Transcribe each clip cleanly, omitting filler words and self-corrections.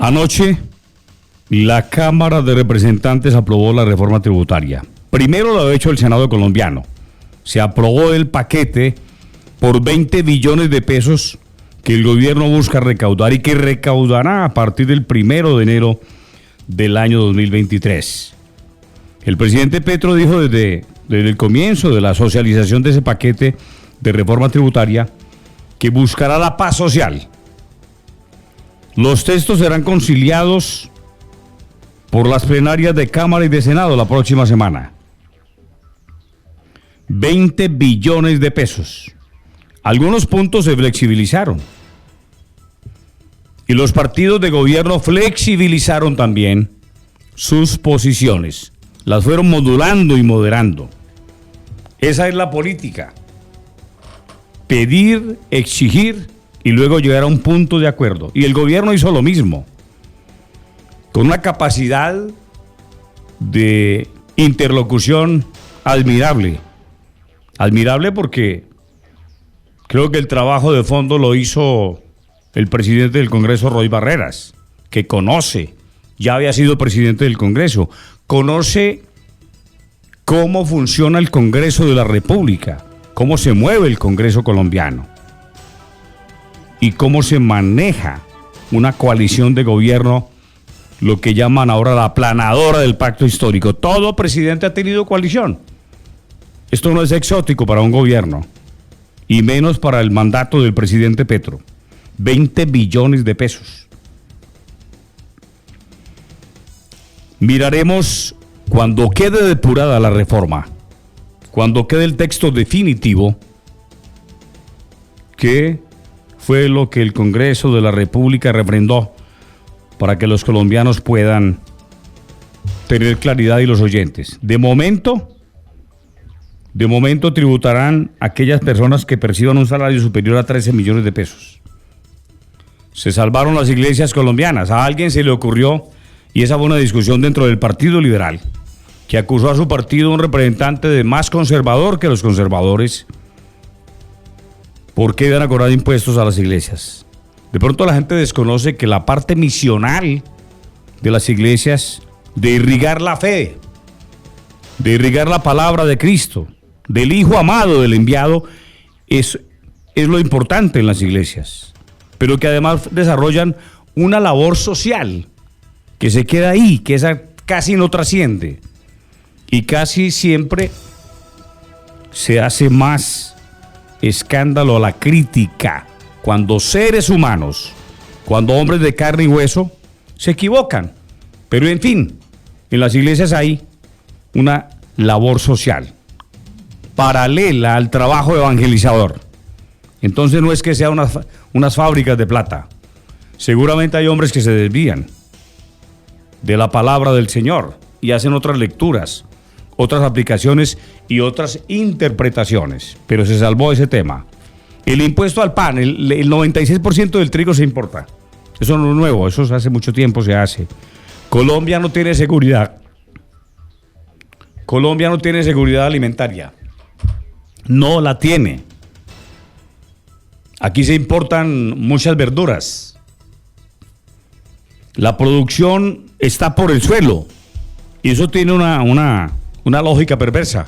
Anoche, la Cámara de Representantes aprobó la reforma tributaria. Primero lo ha hecho el Senado colombiano. Se aprobó el paquete por 20 billones de pesos que el gobierno busca recaudar y que recaudará a partir del 1 de enero del año 2023. El presidente Petro dijo desde el comienzo de la socialización de ese paquete de reforma tributaria que buscará la paz social. Los textos serán conciliados por las plenarias de Cámara y de Senado la próxima semana. 20 billones de pesos. Algunos puntos se flexibilizaron. Y los partidos de gobierno flexibilizaron también sus posiciones. Las fueron modulando y moderando. Esa es la política. Pedir, exigir y luego llegar a un punto de acuerdo. Y el gobierno hizo lo mismo, con una capacidad de interlocución admirable. Admirable porque creo que el trabajo de fondo lo hizo el presidente del Congreso, Roy Barreras, que conoce, ya había sido presidente del Congreso, conoce cómo funciona el Congreso de la República, cómo se mueve el Congreso colombiano y cómo se maneja una coalición de gobierno, lo que llaman ahora la aplanadora del pacto histórico. Todo presidente ha tenido coalición. Esto no es exótico para un gobierno, y menos para el mandato del presidente Petro. 20 billones de pesos. Miraremos cuando quede depurada la reforma, cuando quede el texto definitivo, qué fue lo que el Congreso de la República refrendó para que los colombianos puedan tener claridad y los oyentes. De momento tributarán aquellas personas que perciban un salario superior a 13 millones de pesos. Se salvaron las iglesias colombianas. A alguien se le ocurrió, y esa fue una discusión dentro del Partido Liberal, que acusó a su partido un representante de más conservador que los conservadores. ¿Por qué iban a cobrar impuestos a las iglesias? De pronto la gente desconoce que la parte misional de las iglesias, de irrigar la fe, de irrigar la palabra de Cristo, del Hijo amado, del enviado, es lo importante en las iglesias, pero que además desarrollan una labor social que se queda ahí, que esa casi no trasciende y casi siempre se hace más escándalo a la crítica cuando seres humanos, cuando hombres de carne y hueso se equivocan. Pero en fin, en las iglesias hay una labor social paralela al trabajo evangelizador. Entonces no es que sean unas fábricas de plata. Seguramente hay hombres que se desvían de la palabra del Señor y hacen otras lecturas, otras aplicaciones y otras interpretaciones. Pero se salvó ese tema. El impuesto al pan, el 96% del trigo se importa. Eso no es nuevo, eso hace mucho tiempo se hace. Colombia no tiene seguridad. Colombia no tiene seguridad alimentaria. No la tiene. Aquí se importan muchas verduras. La producción está por el suelo. Y eso tiene una lógica perversa.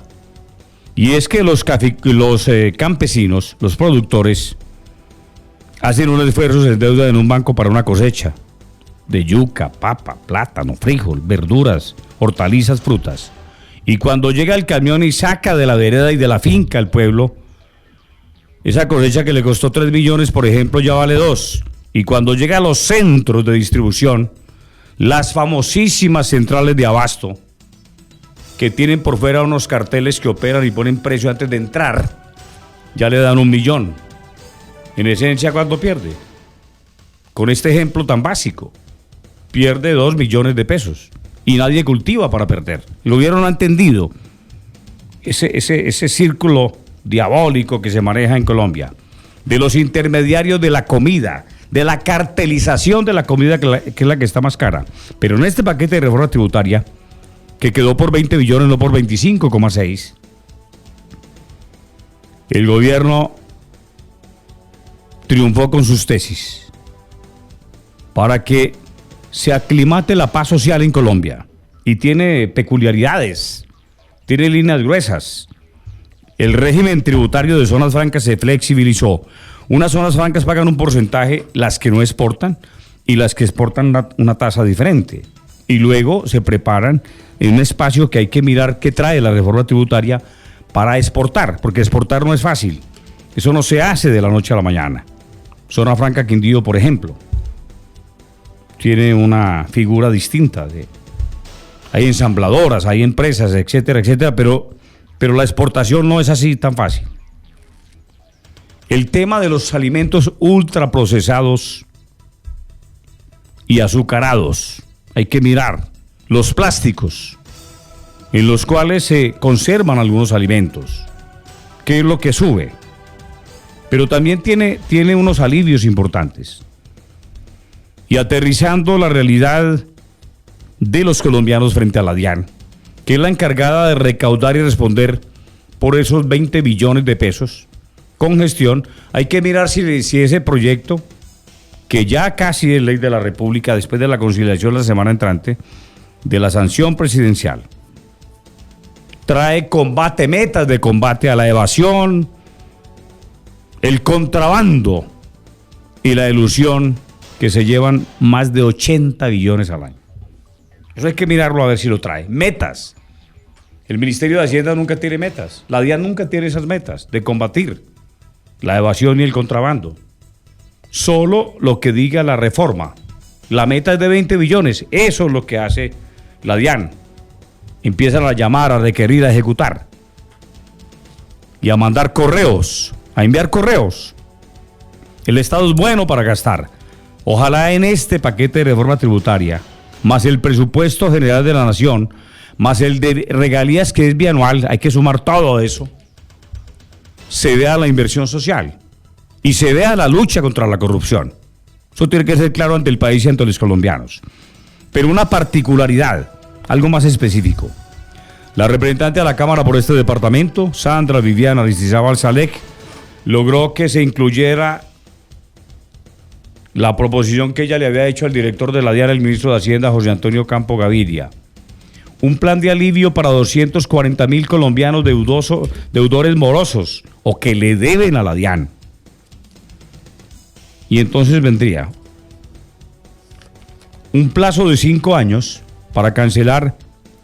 Y es que los campesinos, los productores, hacen un esfuerzo, se endeudan en un banco para una cosecha de yuca, papa, plátano, frijol, verduras, hortalizas, frutas. Y cuando llega el camión y saca de la vereda y de la finca al pueblo, esa cosecha que le costó 3 millones, por ejemplo, ya vale 2. Y cuando llega a los centros de distribución, las famosísimas centrales de abasto, que tienen por fuera unos carteles que operan y ponen precio antes de entrar, ya le dan 1 millón. En esencia, ¿cuánto pierde? Con este ejemplo tan básico, pierde 2 millones de pesos. Y nadie cultiva para perder. El gobierno no ha entendido ese círculo diabólico que se maneja en Colombia, de los intermediarios de la comida, de la cartelización de la comida, que es la que está más cara. Pero en este paquete de reforma tributaria, que quedó por 20 billones, no por 25,6, el gobierno triunfó con sus tesis para que se aclimate la paz social en Colombia. Y tiene peculiaridades, tiene líneas gruesas. El régimen tributario de zonas francas se flexibilizó. Unas zonas francas pagan un porcentaje, las que no exportan, y las que exportan una tasa diferente. Y luego se preparan en un espacio que hay que mirar qué trae la reforma tributaria para exportar, porque exportar no es fácil. Eso no se hace de la noche a la mañana. Zona Franca Quindío, por ejemplo, tiene una figura distinta. Hay ensambladoras, hay empresas, etcétera, etcétera, pero la exportación no es así tan fácil. El tema de los alimentos ultraprocesados y azucarados, hay que mirar los plásticos en los cuales se conservan algunos alimentos, qué es lo que sube, pero también tiene unos alivios importantes. Y aterrizando la realidad de los colombianos frente a la DIAN, que es la encargada de recaudar y responder por esos 20 billones de pesos con gestión, hay que mirar si ese proyecto, que ya casi es ley de la República después de la conciliación la semana entrante, de la sanción presidencial, trae metas de combate a la evasión, el contrabando y la elusión, que se llevan más de 80 billones al año. Eso hay que mirarlo a ver si lo trae. Metas. El Ministerio de Hacienda nunca tiene metas. La DIAN nunca tiene esas metas de combatir la evasión y el contrabando. Solo lo que diga la reforma. La meta es de 20 billones. Eso es lo que hace la DIAN. Empiezan a llamar, a requerir, a ejecutar. Y a mandar correos, a enviar correos. El Estado es bueno para gastar. Ojalá en este paquete de reforma tributaria, más el presupuesto general de la nación, más el de regalías que es bianual, hay que sumar todo eso, se vea la inversión social y se vea la lucha contra la corrupción. Eso tiene que ser claro ante el país y ante los colombianos. Pero una particularidad, algo más específico. La representante de la Cámara por este departamento, Sandra Viviana Aristizábal Salek, logró que se incluyera la proposición que ella le había hecho al director de la DIAN, el ministro de Hacienda, José Antonio Campo Gaviria. Un plan de alivio para 240.000 colombianos deudores morosos o que le deben a la DIAN. Y entonces vendría un plazo de 5 años para cancelar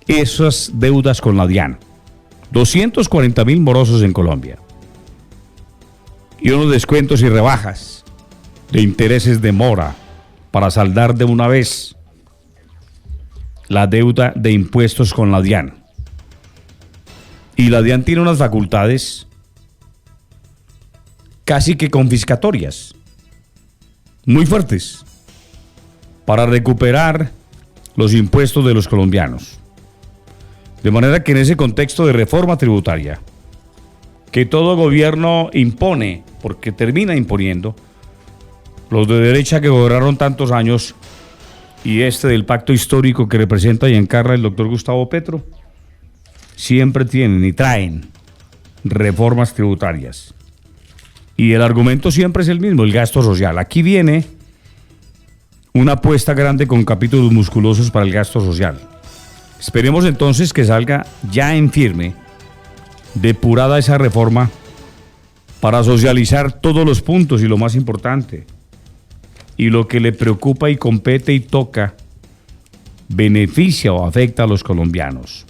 esas deudas con la DIAN. 240.000 morosos en Colombia. Y unos descuentos y rebajas de intereses de mora para saldar de una vez la deuda de impuestos con la DIAN. Y la DIAN tiene unas facultades casi que confiscatorias, muy fuertes, para recuperar los impuestos de los colombianos. De manera que en ese contexto de reforma tributaria, que todo gobierno impone, porque termina imponiendo, los de derecha que gobernaron tantos años y este del pacto histórico que representa y encarna el doctor Gustavo Petro, siempre tienen y traen reformas tributarias. Y el argumento siempre es el mismo, el gasto social. Aquí viene una apuesta grande con capítulos musculosos para el gasto social. Esperemos entonces que salga ya en firme, depurada esa reforma, para socializar todos los puntos y lo más importante, y lo que le preocupa y compete y toca, beneficia o afecta a los colombianos.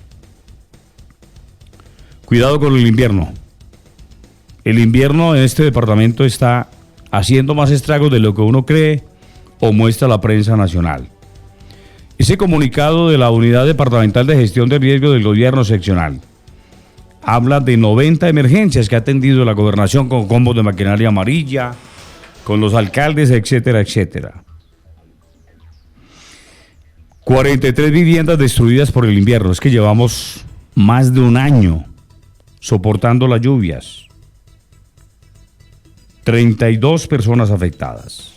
Cuidado con el invierno. El invierno en este departamento está haciendo más estragos de lo que uno cree o muestra la prensa nacional. Ese comunicado de la Unidad Departamental de Gestión de Riesgo del Gobierno Seccional habla de 90 emergencias que ha atendido la gobernación con combos de maquinaria amarilla, con los alcaldes, etcétera, etcétera. 43 viviendas destruidas por el invierno. Es que llevamos más de un año soportando las lluvias. 32 personas afectadas.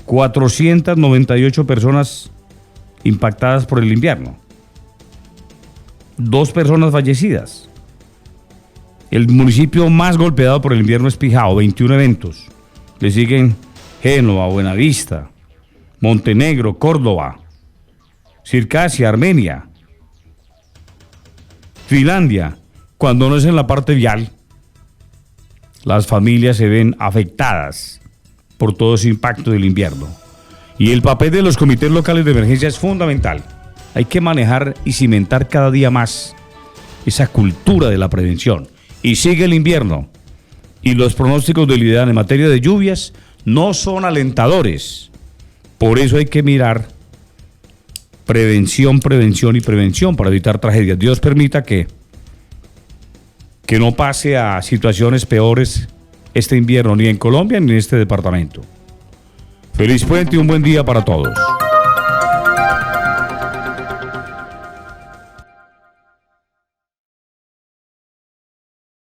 498 personas impactadas por el invierno. 2 personas fallecidas. El municipio más golpeado por el invierno es Pijao, 21 eventos. Le siguen Génova, Buenavista, Montenegro, Córdoba, Circasia, Armenia, Finlandia, cuando no es en la parte vial, las familias se ven afectadas por todo ese impacto del invierno. Y el papel de los comités locales de emergencia es fundamental. Hay que manejar y cimentar cada día más esa cultura de la prevención. Y sigue el invierno. Y los pronósticos del IDEAN en materia de lluvias no son alentadores. Por eso hay que mirar prevención, prevención y prevención para evitar tragedias. Dios permita que no pase a situaciones peores este invierno, ni en Colombia ni en este departamento. Feliz puente y un buen día para todos.